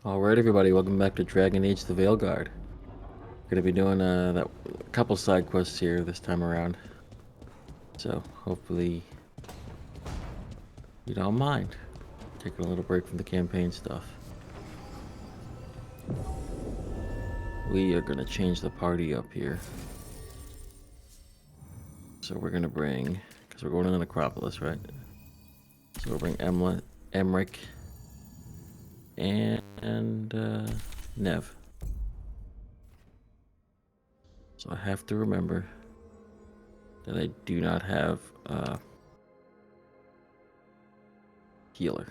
Alright, everybody, welcome back to Dragon Age the Veilguard. Gonna be doing that couple side quests here this time around. So, hopefully you don't mind taking a little break from the campaign stuff. We are gonna change the party up here. So we're gonna bring, because we're going to the Necropolis, right? So we'll bring Emric, and Nev. So I have to remember that I do not have healer.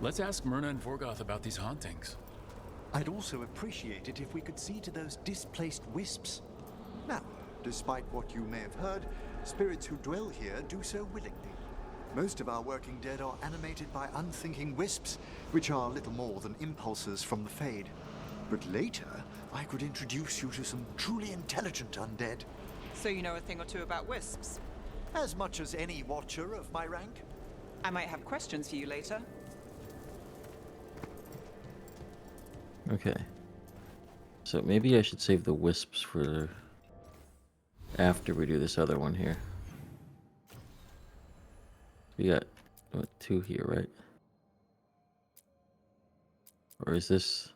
Let's ask Myrna and Vorgoth about these hauntings. I'd also appreciate it if we could see to those displaced wisps. Now, despite what you may have heard, spirits who dwell here do so willingly. Most of our working dead are animated by unthinking wisps, which are little more than impulses from the Fade. But later, I could introduce you to some truly intelligent undead. So you know a thing or two about wisps? As much as any watcher of my rank. I might have questions for you later. Okay. So maybe I should save the wisps for after we do this other one here. We got what, 2 here, right? Or is this?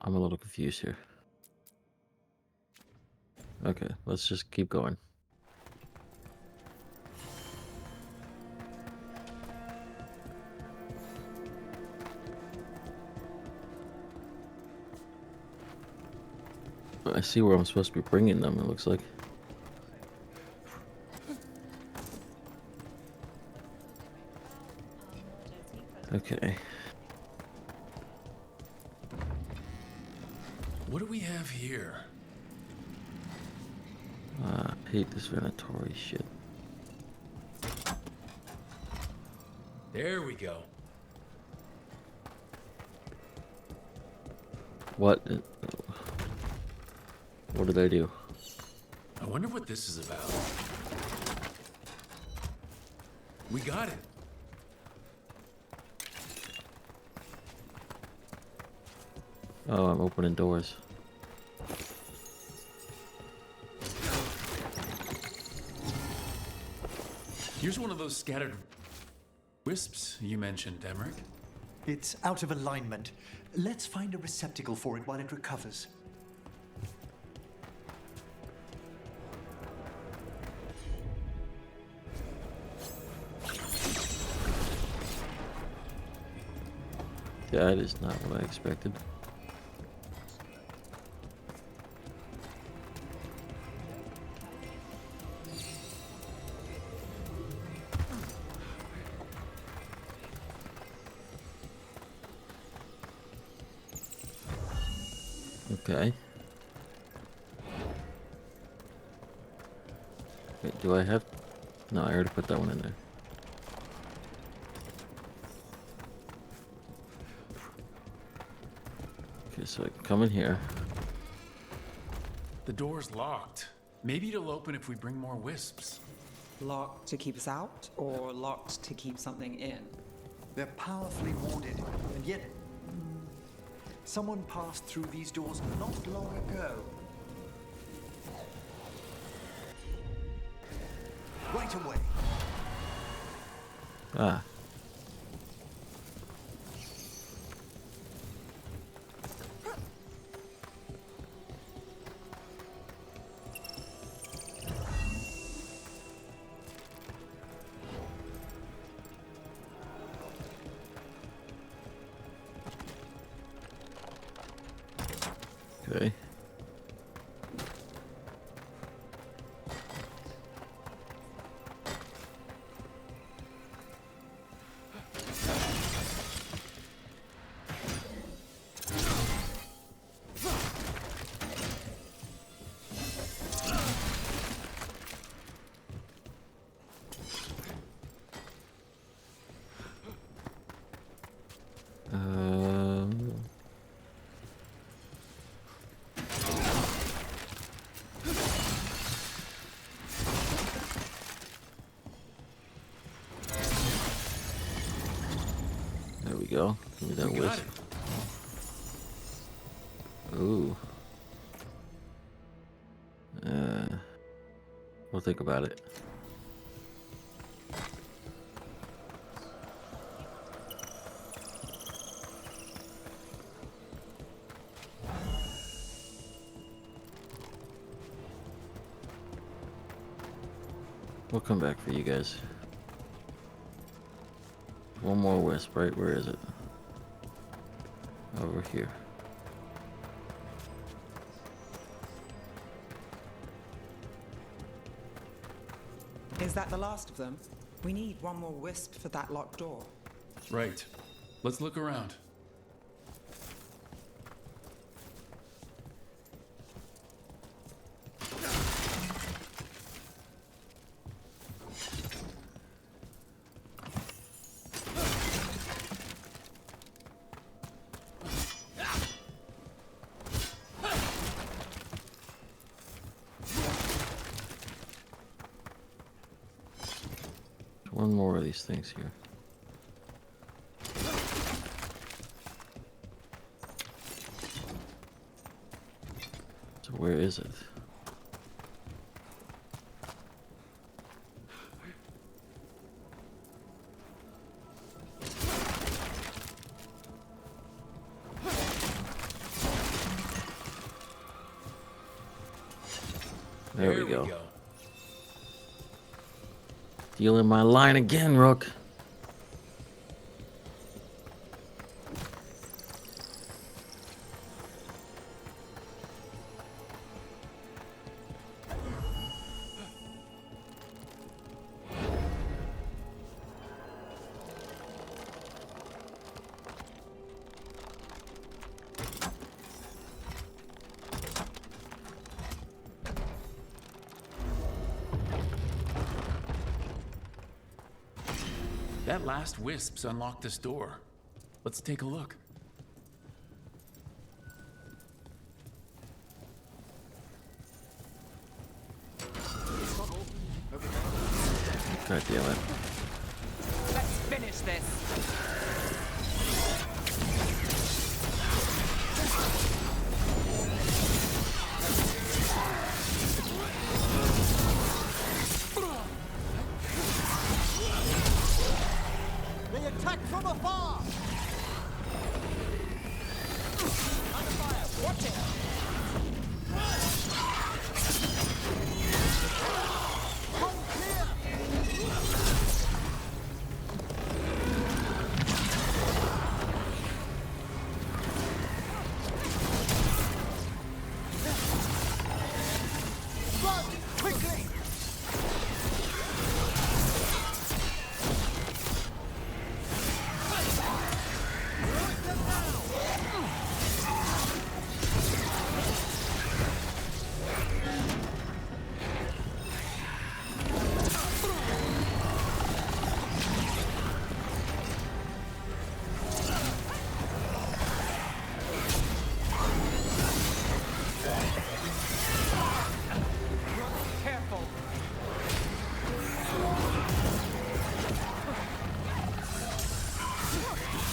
I'm a little confused here. Okay, let's just keep going. I see where I'm supposed to be bringing them, it looks like. Okay. What do we have here? I hate this Venatori shit. There we go. What did I do? I wonder what this is about. We got it. Oh, I'm opening doors. Here's one of those scattered wisps you mentioned, Emric. It's out of alignment. Let's find a receptacle for it while it recovers. That is not what I expected. Okay. Wait, do I have? No, I already put that one in there. Okay, so I can come in here. The door's locked. Maybe it'll open if we bring more wisps. Locked to keep us out, or locked to keep something in? They're powerfully warded, and yet someone passed through these doors not long ago. Right away. Ah. Okay. Give me that We got wisp. it. Ooh. We'll think about it. We'll come back for you guys. One more wisp, right? Where is it? Over here. Is that the last of them? We need one more wisp for that locked door. Right. Let's look around. One more of these things here. So where is it? There we go. Stealing my line again, Rook. That last wisp's unlocked this door. Let's take a look. God damn it. Let's finish this. They attack from afar! Under fire! Watch it! Come clear! Run! Quickly! Careful.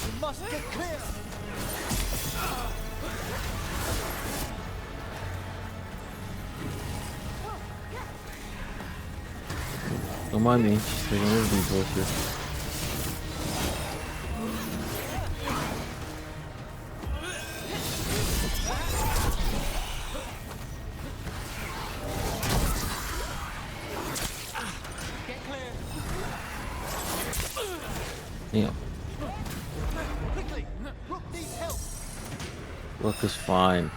We must get clear! Don't mind me. Just taking a little detour here. Get clear! Damn. Quickly! Rook needs help! Rook is fine.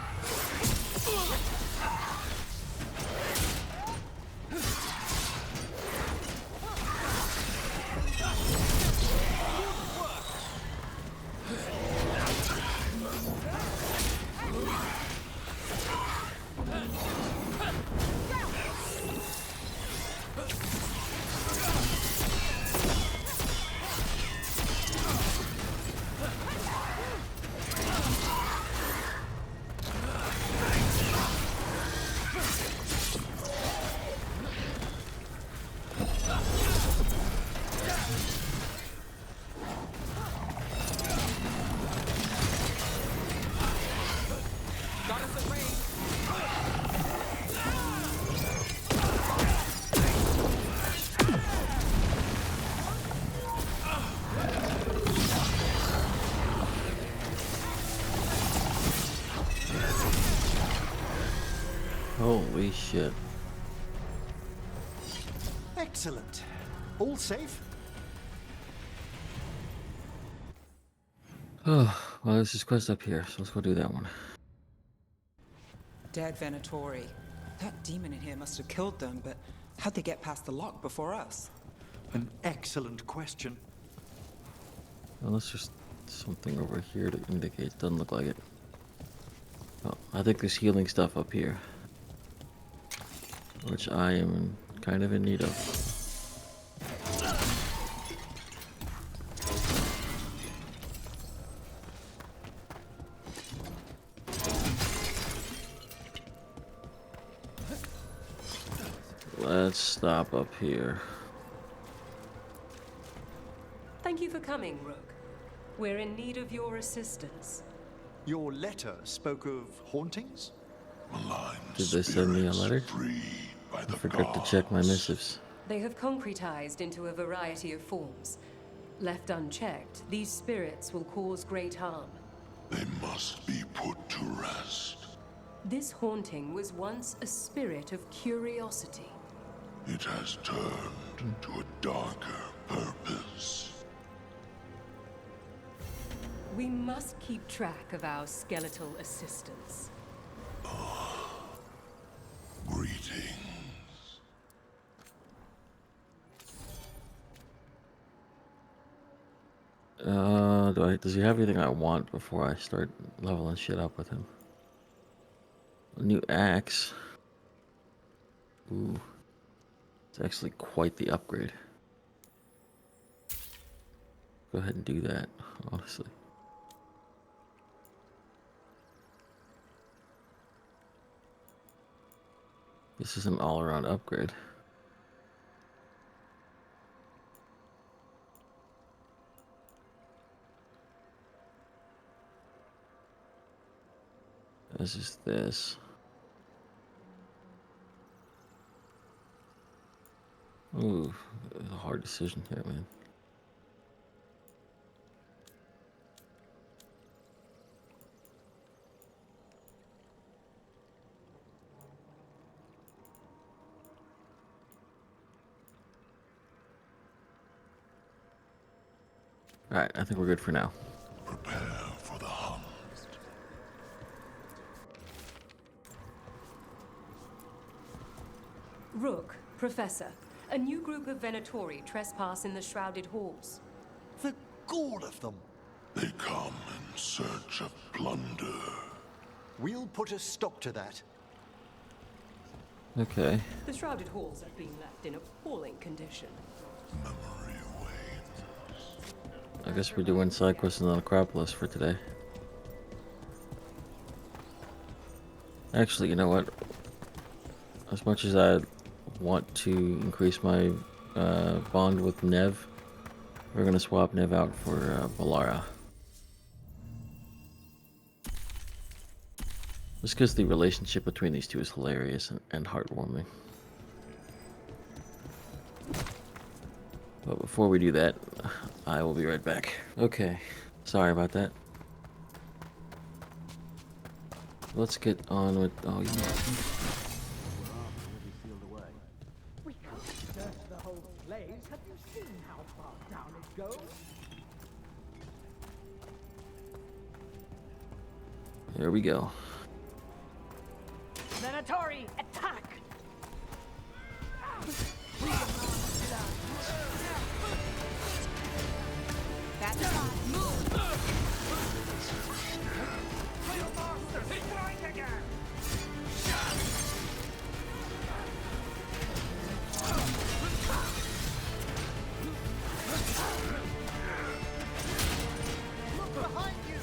Holy shit. Excellent. All safe? Oh, well, there's this quest up here, so let's go do that one. Dead Venatori. That demon in here must have killed them, but how'd they get past the lock before us? An excellent question. Unless there's something over here that indicates. Doesn't look like it. Oh, I think there's healing stuff up here, which I am kind of in need of. Let's stop up here. Thank you for coming, Rook. We're in need of your assistance. Your letter spoke of hauntings? Did they send me a letter? I forgot to check my missives. They have concretized into a variety of forms. Left unchecked, these spirits will cause great harm. They must be put to rest. This haunting was once a spirit of curiosity. It has turned to a darker purpose. We must keep track of our skeletal assistants. Greetings. Does he have anything I want before I start leveling shit up with him? A new axe. Ooh. It's actually quite the upgrade. Go ahead and do that, honestly. This is an all-around upgrade. This is this. Ooh, a hard decision here, man. Alright, I think we're good for now. Prepare for the hunt. Rook, Professor, a new group of Venatori trespass in the Shrouded Halls. The gall of them! They come in search of plunder. We'll put a stop to that. Okay. The Shrouded Halls have been left in appalling condition. Memory wanes. I guess we're doing side quests in the Necropolis for today. Actually, you know what? As much as I want to increase my bond with Nev, we're gonna swap Nev out for Valara. Just because the relationship between these two is hilarious and heartwarming. But before we do that, I will be right back. Okay, sorry about that. Let's get on with. Oh, yeah. We can't search the whole place. Have you seen how far down it goes? There we go. Venatori, attack! That's right. Move! Little monster, strike again! Look behind you!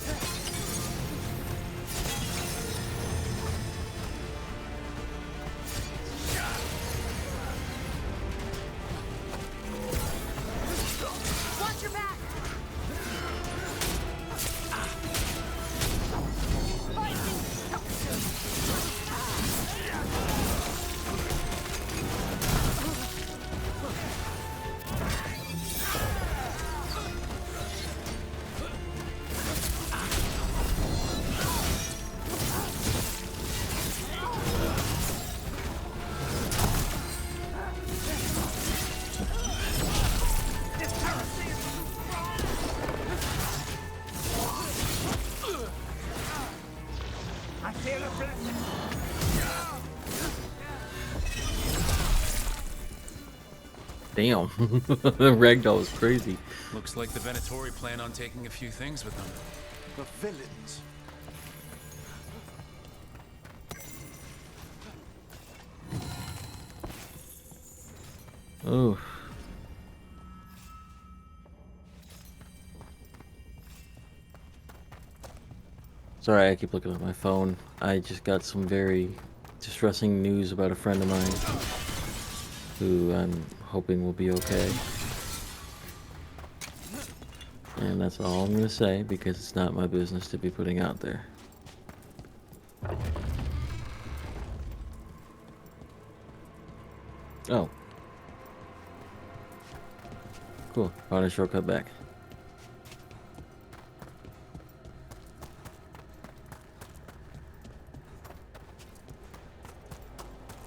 Damn. Ragdoll was crazy. Looks like the Venatori plan on taking a few things with them. The villains. Oh. Sorry, I keep looking at my phone. I just got some very distressing news about a friend of mine who I'm hoping will be okay. And that's all I'm gonna say because it's not my business to be putting out there. Oh. Cool. Found a shortcut back.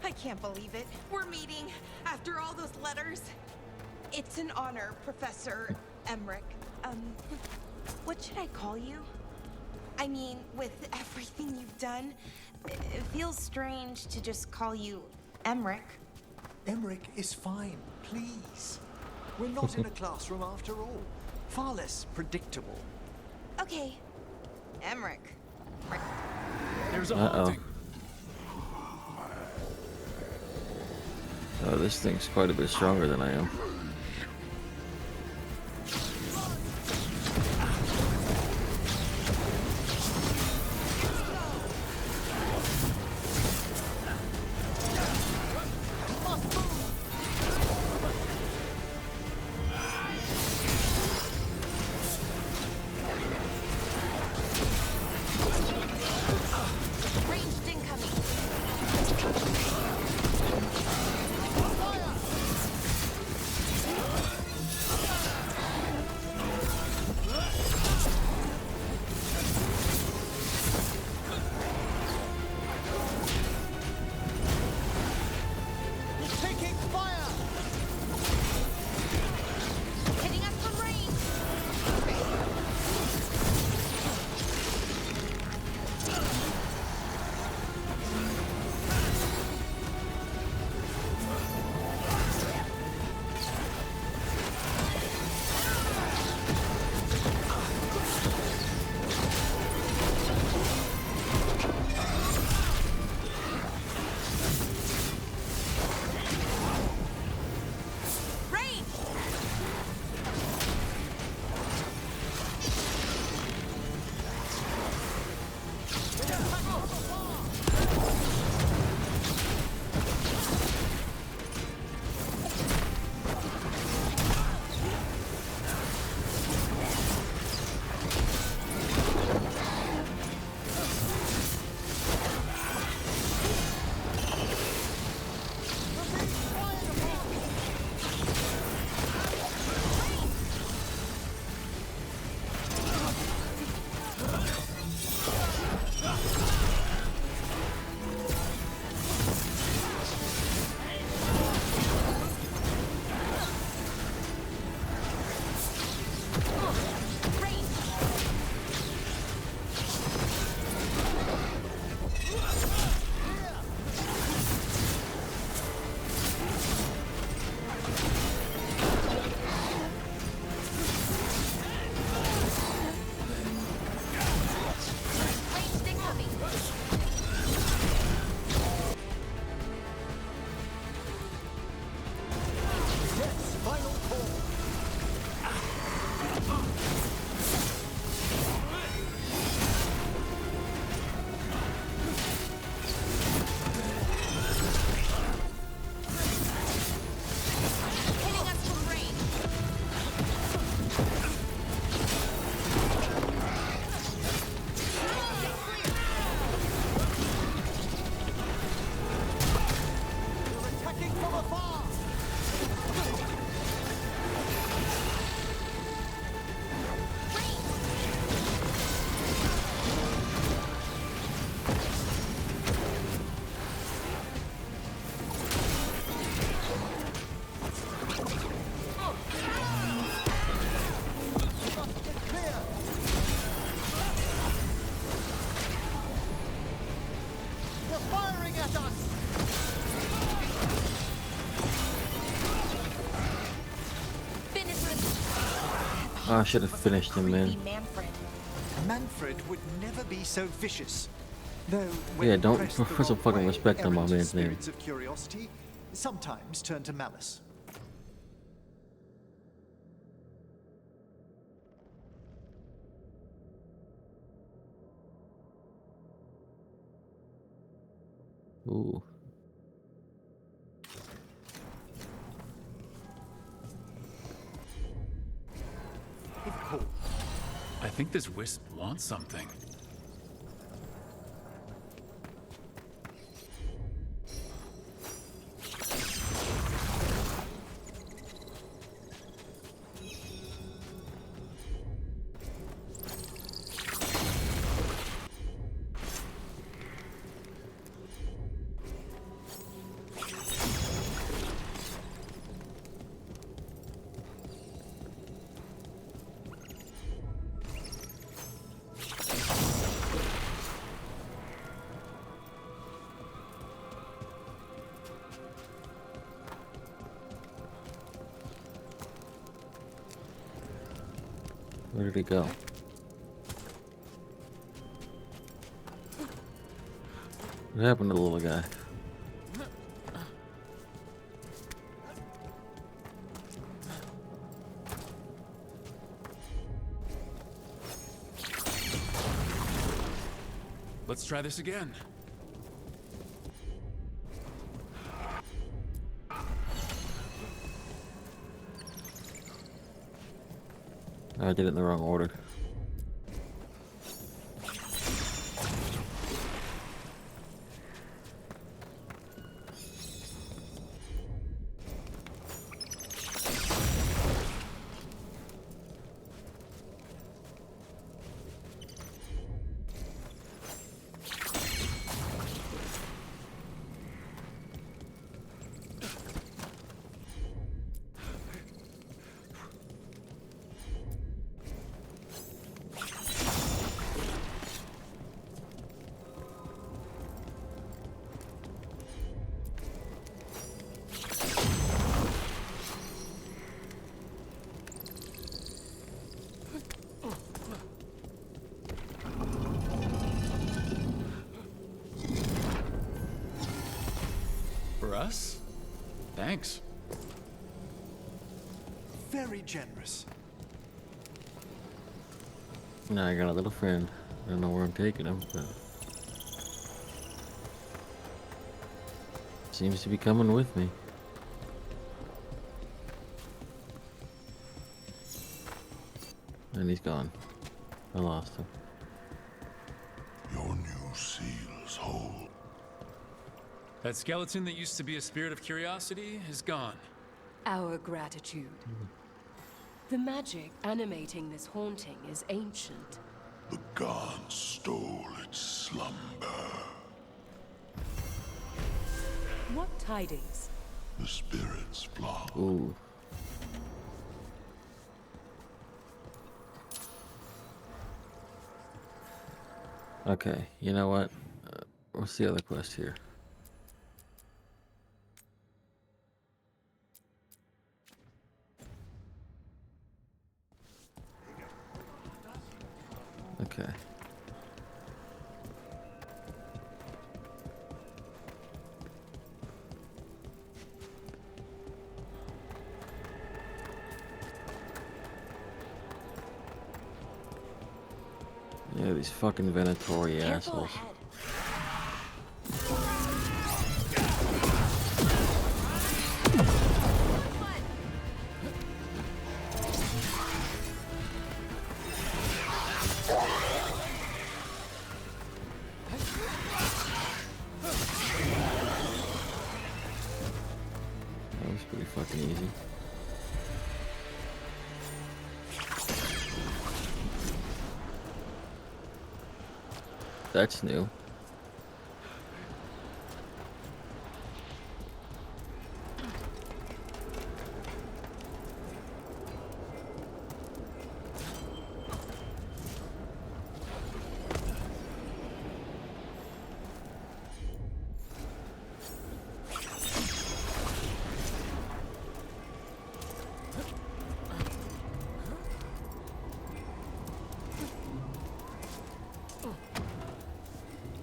I can't believe it. We're meeting after all those letters. It's an honor, Professor Emmerich. What should I call you? I mean, with everything you've done, it feels strange to just call you Emmerich. Emmerich is fine, please. We're not in a classroom after all. Far less predictable. Okay, Emmerich. There's a Uh-oh. haunting. Oh, this thing's quite a bit stronger than I am. Ranged incoming. Taking fire! Hitting us from range. Oh, I should have finished him, man. Creepy Manfred. Manfred would never be so vicious. Though, when Yeah, don't pressed the put some wrong fucking way, respect on my errant man's name. spirits of curiosity sometimes turn to malice. Ooh. I think this wisp wants something. Where did he go? What happened to the little guy? Let's try this again. I did it in the wrong order. For us? Thanks. Very generous. Now I got a little friend. I don't know where I'm taking him, but seems to be coming with me. And he's gone. I lost him. Your new seals hold. That skeleton that used to be a spirit of curiosity is gone. Our gratitude. The magic animating this haunting is ancient. The gods stole its slumber. What tidings? The spirits flock. Ooh. Okay, you know what? What's the other quest here? Okay. Yeah, these fucking Venatori Careful assholes. ahead. That was pretty fucking easy. That's new.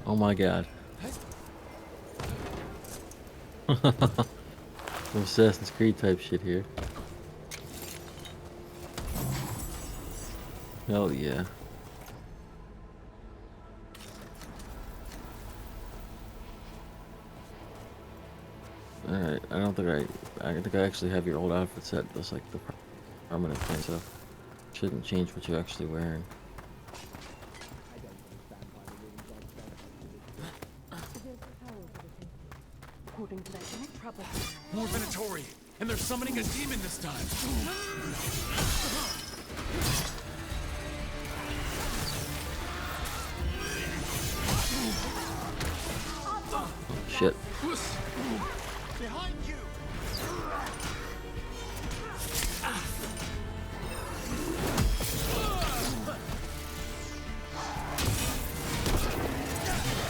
Oh my god. Some Assassin's Creed type shit here. Hell yeah. Alright, I think I actually have your old outfit set. That's like the permanent thing, so shouldn't change what you're actually wearing. According to their trouble. More Venatori, and they're summoning a demon this time. Shit. Behind you!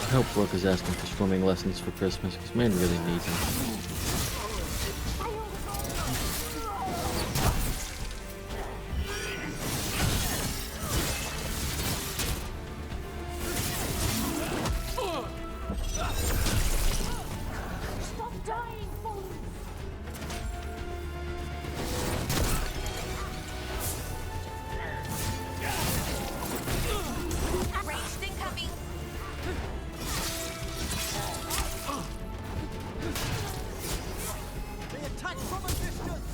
I hope Brooke is asking for swimming lessons for Christmas, because man really needs them. Stop dying, fools! Ranged incoming! They attack from a distance!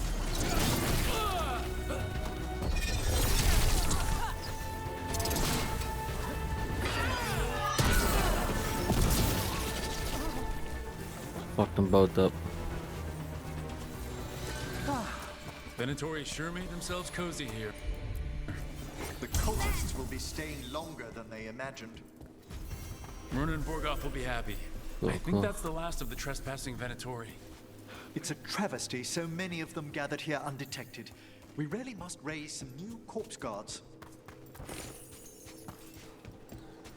Fucked them both up. Venatori sure made themselves cozy here. The cultists will be staying longer than they imagined. Myrna and Borgoff will be happy. Cool, I think cool. that's the last of the trespassing Venatori. It's a travesty so many of them gathered here undetected. We really must raise some new corpse guards.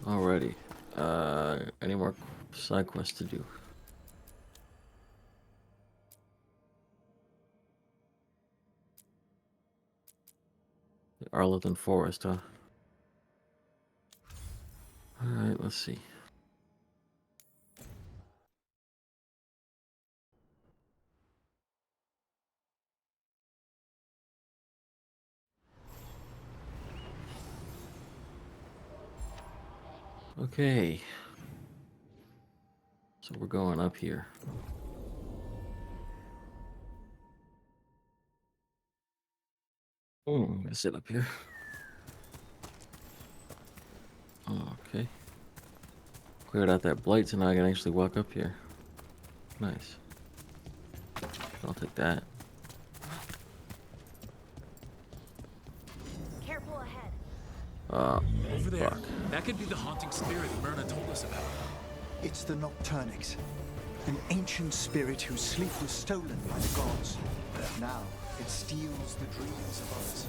Alrighty. Any more side quests to do? The Arlington Forest, huh? Alright, let's see. Okay. So we're going up here. Oh, I'm gonna sit up here. Okay. Cleared out that blight, so now I can actually walk up here. Nice. I'll take that. Careful ahead. Over there. Fuck. That could be the haunting spirit Myrna told us about. It's the Nocturnix, an ancient spirit whose sleep was stolen by the gods. Now it steals the dreams of others.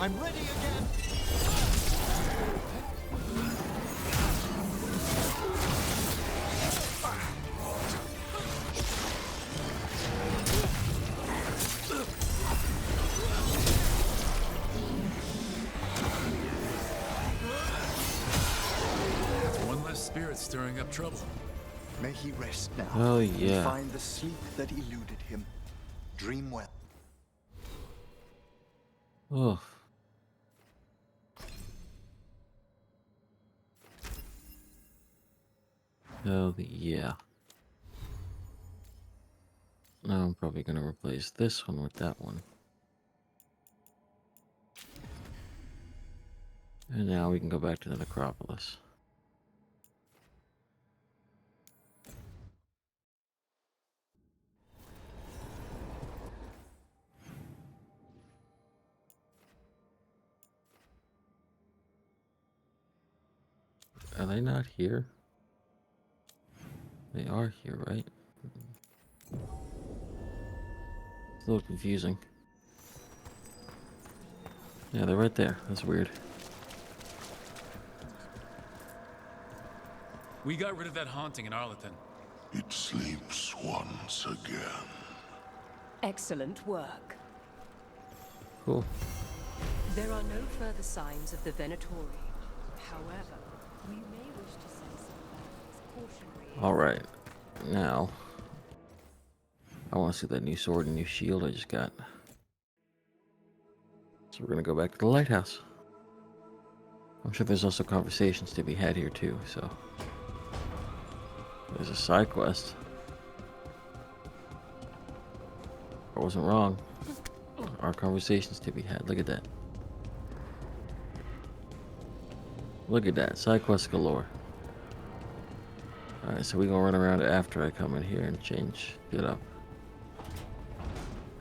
I'm ready again! One less spirit stirring up trouble. May he rest now. Oh, And yeah. find the sleep that eluded him. Dream well. Oh. Oh, yeah. Now I'm probably going to replace this one with that one. And now we can go back to the necropolis. Are they not here? They are here, right? It's a little confusing. Yeah, they're right there. That's weird. We got rid of that haunting in Arlington. It sleeps once again. Excellent work. Cool. There are no further signs of the Venatori. However, we may wish to send some cautionary. Alright. Now, I want to see that new sword and new shield I just got. So we're going to go back to the lighthouse. I'm sure there's also conversations to be had here too, so. There's a side quest. I wasn't wrong. There are conversations to be had. Look at that. Look at that. Side quest galore. Alright, so we're gonna run around after I come in here and change it up.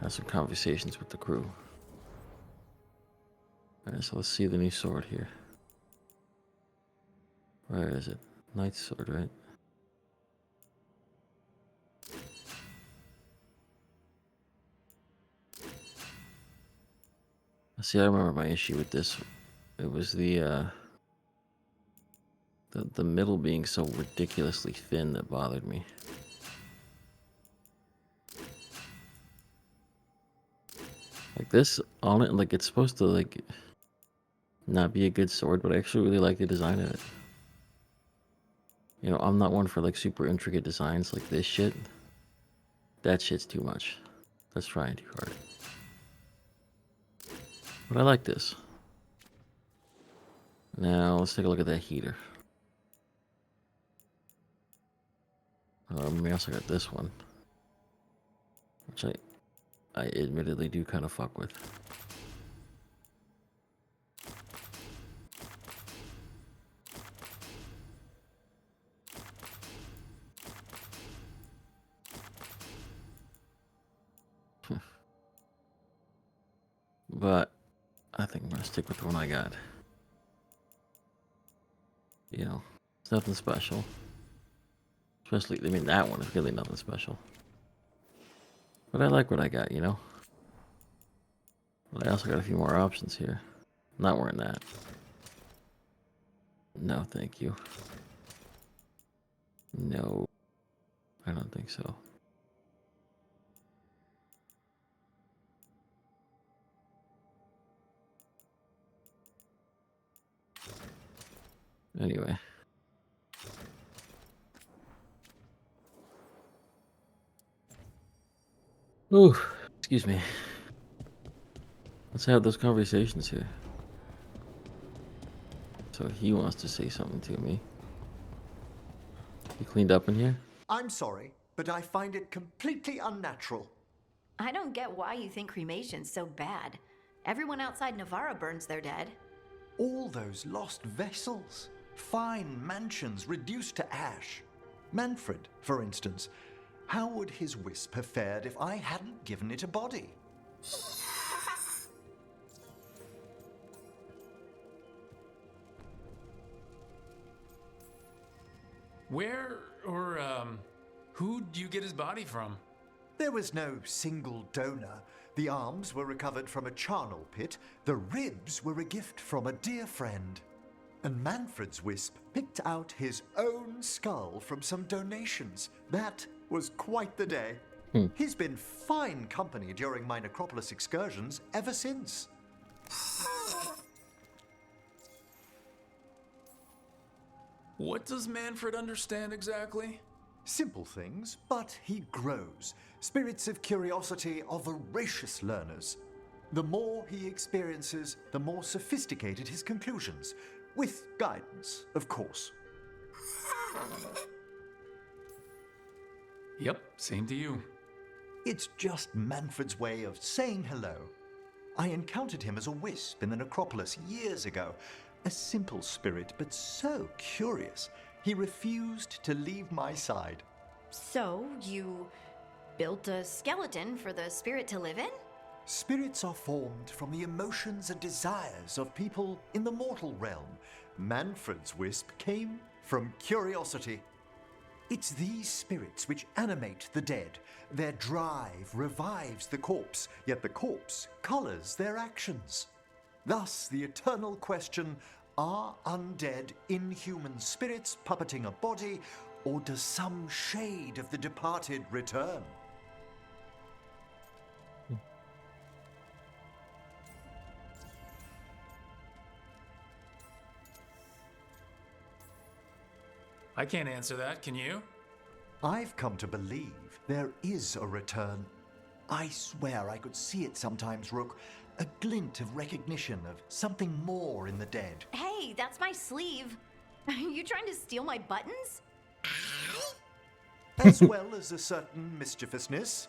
Have some conversations with the crew. Alright, so let's see the new sword here. Where is it? Knight's sword, right? See, I remember my issue with this. It was the middle being so ridiculously thin that bothered me. Like this on it, like it's supposed to like not be a good sword, but I actually really like the design of it. You know, I'm not one for like super intricate designs like this shit. That shit's too much. That's trying too hard. But I like this. Now let's take a look at that heater. We also got this one, which I admittedly do kind of fuck with. But I think I'm gonna stick with the one I got. You know, it's nothing special. Especially, I mean, that one is really nothing special. But I like what I got, you know? But I also got a few more options here. Not wearing that. No, thank you. No, I don't think so. Anyway. Ooh, excuse me. Let's have those conversations here. So he wants to say something to me. You cleaned up in here? I'm sorry, but I find it completely unnatural. I don't get why you think cremation's so bad. Everyone outside Navarra burns their dead. All those lost vessels. Fine mansions reduced to ash. Manfred, for instance. How would his wisp have fared if I hadn't given it a body? Where or who do you get his body from? There was no single donor. The arms were recovered from a charnel pit. The ribs were a gift from a dear friend. And Manfred's wisp picked out his own skull from some donations. That was quite the day. He's been fine company during my necropolis excursions ever since. What does Manfred understand exactly? Simple things, but he grows. Spirits of curiosity are voracious learners. The more he experiences, the more sophisticated his conclusions. With guidance, of course. Yep, same to you. It's just Manfred's way of saying hello. I encountered him as a wisp in the necropolis years ago. A simple spirit, but so curious. He refused to leave my side. So, you built a skeleton for the spirit to live in? Spirits are formed from the emotions and desires of people in the mortal realm. Manfred's wisp came from curiosity. It's these spirits which animate the dead. Their drive revives the corpse, yet the corpse colors their actions. Thus, the eternal question, are undead inhuman spirits puppeting a body, or does some shade of the departed return? I can't answer that, can you? I've come to believe there is a return. I swear I could see it sometimes, Rook. A glint of recognition of something more in the dead. Hey, that's my sleeve. Are you trying to steal my buttons? As well as a certain mischievousness.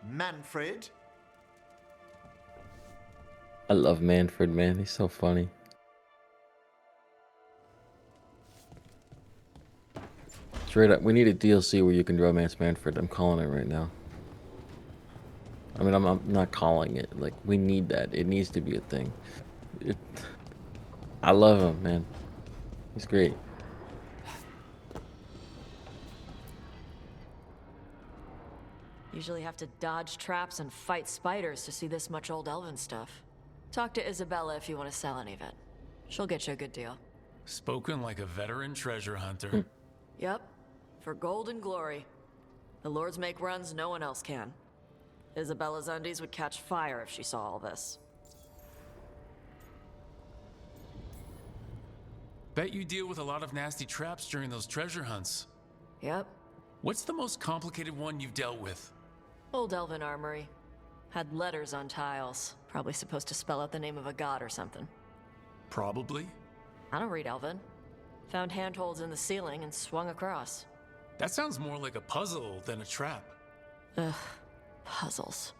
Manfred. I love Manfred, man. He's so funny. Straight up, we need a DLC where you can romance Manfred. I'm calling it right now. I mean, I'm not calling it. Like, we need that. It needs to be a thing. I love him, man. He's great. Usually have to dodge traps and fight spiders to see this much old elven stuff. Talk to Isabella if you want to sell any of it. She'll get you a good deal. Spoken like a veteran treasure hunter. Yep. For gold and glory. The lords make runs no one else can. Isabella's undies would catch fire if she saw all this. Bet you deal with a lot of nasty traps during those treasure hunts. Yep. What's the most complicated one you've dealt with? Old elven armory. Had letters on tiles. Probably supposed to spell out the name of a god or something. Probably. I don't read elven. Found handholds in the ceiling and swung across. That sounds more like a puzzle than a trap. Ugh. Puzzles.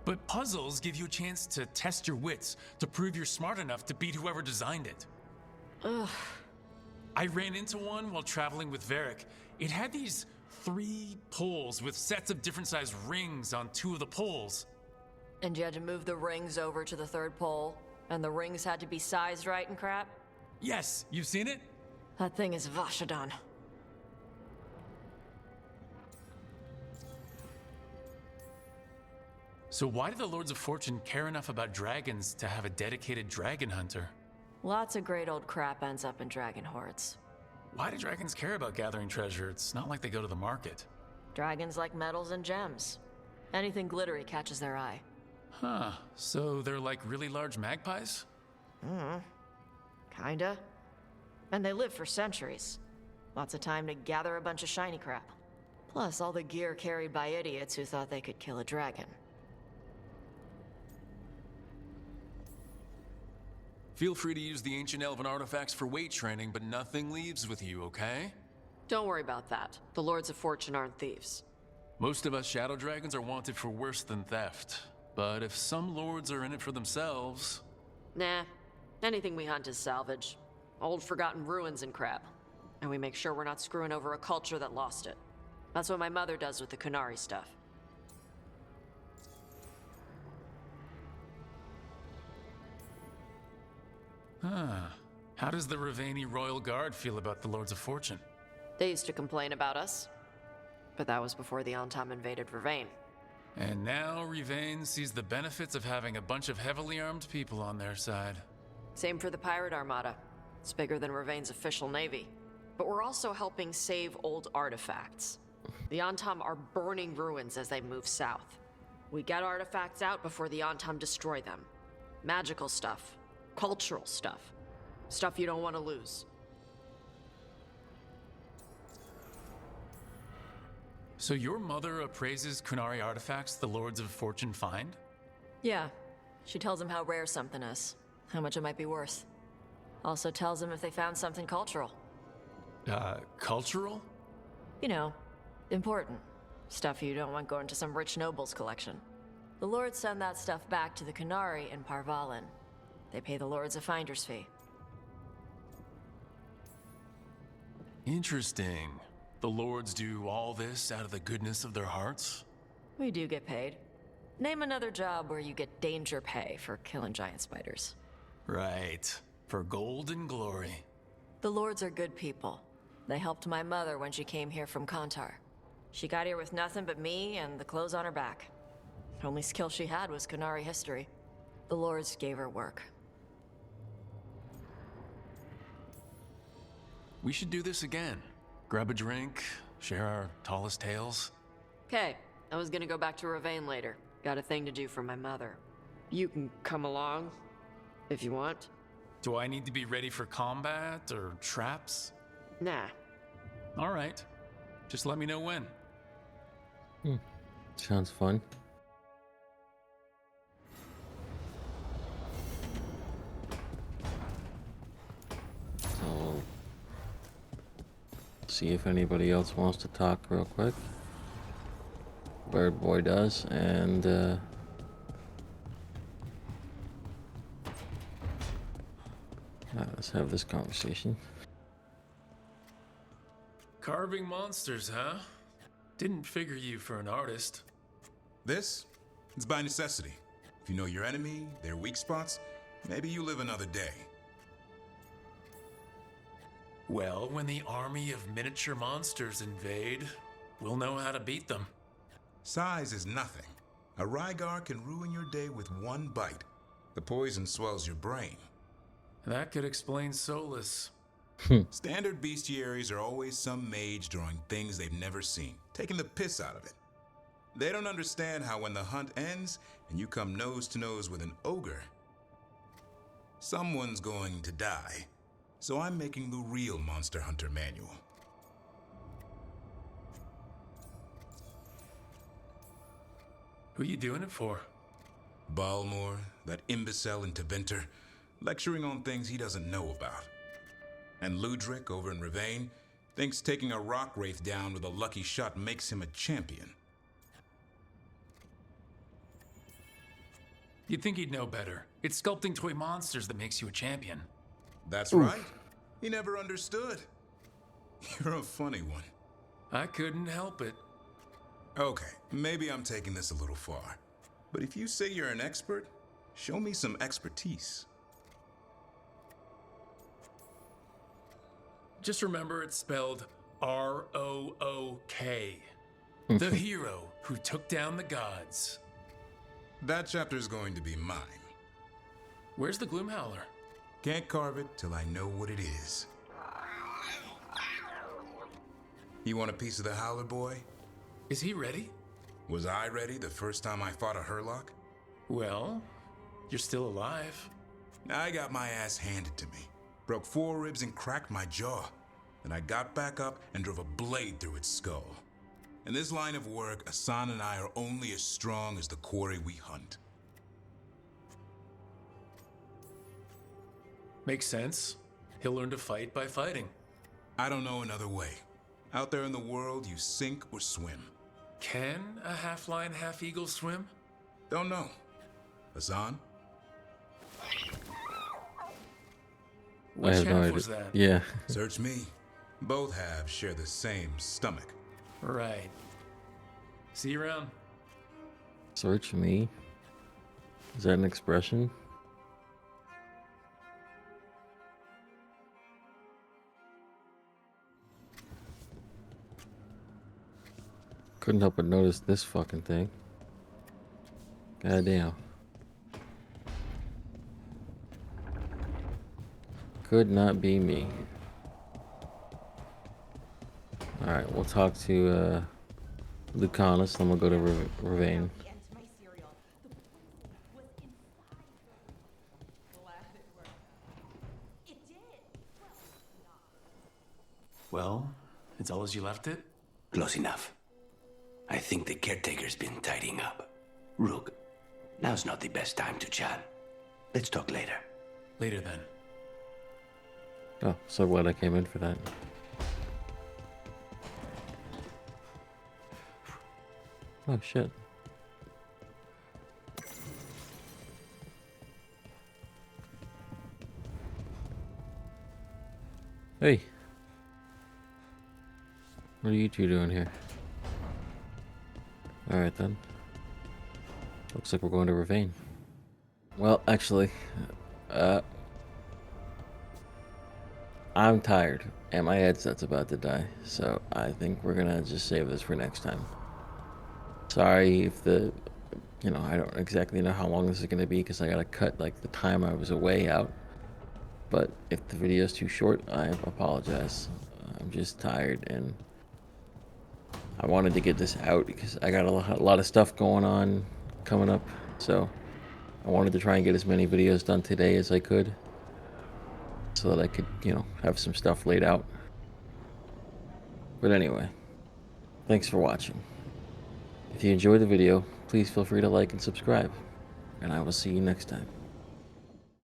But puzzles give you a chance to test your wits, to prove you're smart enough to beat whoever designed it. Ugh. I ran into one while traveling with Varric. It had these 3 poles with sets of different sized rings on 2 of the poles. And you had to move the rings over to the 3rd pole, and the rings had to be sized right and crap? Yes, you've seen it? That thing is Vashadan. So why do the Lords of Fortune care enough about dragons to have a dedicated dragon hunter? Lots of great old crap ends up in dragon hordes. Why do dragons care about gathering treasure? It's not like they go to the market. Dragons like metals and gems. Anything glittery catches their eye. Huh, so they're like really large magpies? Kinda. And they live for centuries. Lots of time to gather a bunch of shiny crap. Plus all the gear carried by idiots who thought they could kill a dragon. Feel free to use the ancient elven artifacts for weight training, but nothing leaves with you, okay? Don't worry about that. The Lords of Fortune aren't thieves. Most of us shadow dragons are wanted for worse than theft. But if some lords are in it for themselves... Nah. Anything we hunt is salvage. Old forgotten ruins and crap. And we make sure we're not screwing over a culture that lost it. That's what my mother does with the Kunari stuff. Huh. How does the Ravani Royal Guard feel about the Lords of Fortune? They used to complain about us. But that was before the Antam invaded Vervain. And now Revain sees the benefits of having a bunch of heavily armed people on their side. Same for the Pirate Armada. It's bigger than Revain's official navy. But we're also helping save old artifacts. The Antam are burning ruins as they move south. We get artifacts out before the Antam destroy them. Magical stuff. Cultural stuff. Stuff you don't want to lose. So your mother appraises Kunari artifacts the Lords of Fortune find? Yeah. She tells them how rare something is. How much it might be worth. Also tells them if they found something cultural. Cultural? You know, important. Stuff you don't want going to some rich noble's collection. The lords send that stuff back to the Kunari in Parvalin. They pay the lords a finder's fee. Interesting. The lords do all this out of the goodness of their hearts? We do get paid. Name another job where you get danger pay for killing giant spiders. Right. For gold and glory. The lords are good people. They helped my mother when she came here from Kantar. She got here with nothing but me and the clothes on her back. The only skill she had was Kunari history. The lords gave her work. We should do this again. Grab a drink, share our tallest tales. Okay, I was gonna go back to Ravain later. Got a thing to do for my mother. You can come along, if you want. Do I need to be ready for combat or traps? Nah. All right. Just let me know when. Sounds fun. So, see if anybody else wants to talk real quick. Bird Boy does, and let's have this conversation. Carving monsters, huh? Didn't figure you for an artist. This? It's by necessity. If you know your enemy, their weak spots, maybe you live another day. Well, when the army of miniature monsters invade, we'll know how to beat them. Size is nothing. A Rygar can ruin your day with one bite. The poison swells your brain. That could explain Solus. Standard bestiaries are always some mage drawing things they've never seen, taking the piss out of it. They don't understand how when the hunt ends and you come nose to nose with an ogre, someone's going to die. So I'm making the real Monster Hunter manual. Who you doing it for? Balmor, that imbecile in Tevinter, lecturing on things he doesn't know about. And Ludric over in Ravain thinks taking a rock wraith down with a lucky shot makes him a champion. You'd think he'd know better. It's sculpting toy monsters that makes you a champion. That's right. He never understood. You're a funny one. I couldn't help it. Okay, maybe I'm taking this a little far. But if you say you're an expert, show me some expertise. Just remember it's spelled R-O-O-K. The hero who took down the gods. That chapter's going to be mine. Where's the Gloomhowler? Can't carve it till I know what it is. You want a piece of the Howler boy? Is he ready? Was I ready the first time I fought a Hurlock? Well, you're still alive. I got my ass handed to me. Broke 4 ribs and cracked my jaw. Then I got back up and drove a blade through its skull. In this line of work, Asan and I are only as strong as the quarry we hunt. Makes sense. He'll learn to fight by fighting. I don't know another way. Out there in the world, you sink or swim. Can a half-lion, half-eagle swim? Don't know. Asan? Which I have no half idea. was that? Yeah. Search me. Both halves share the same stomach. Right. See you around. Search me. Is that an expression? Couldn't help but notice this fucking thing. God damn. Could not be me. Alright, we'll talk to Lucanus, then we'll go to Ravane. Well, it's all as you left it? Close enough. I think the caretaker's been tidying up. Rook, now's not the best time to chat. Let's talk later. Later then. Oh, so glad I came in for that. Oh shit. Hey. What are you two doing here? Alright then. Looks like we're going to Ravane. Well, actually, I'm tired and my headset's about to die, so I think we're gonna just save this for next time. Sorry if I don't exactly know how long this is gonna be because I gotta cut like the time I was away out. But if the video is too short, I apologize. I'm just tired and I wanted to get this out because I got a lot of stuff going on coming up, so I wanted to try and get as many videos done today as I could so that I could, have some stuff laid out. But anyway, thanks for watching. If you enjoyed the video, please feel free to like and subscribe, and I will see you next time.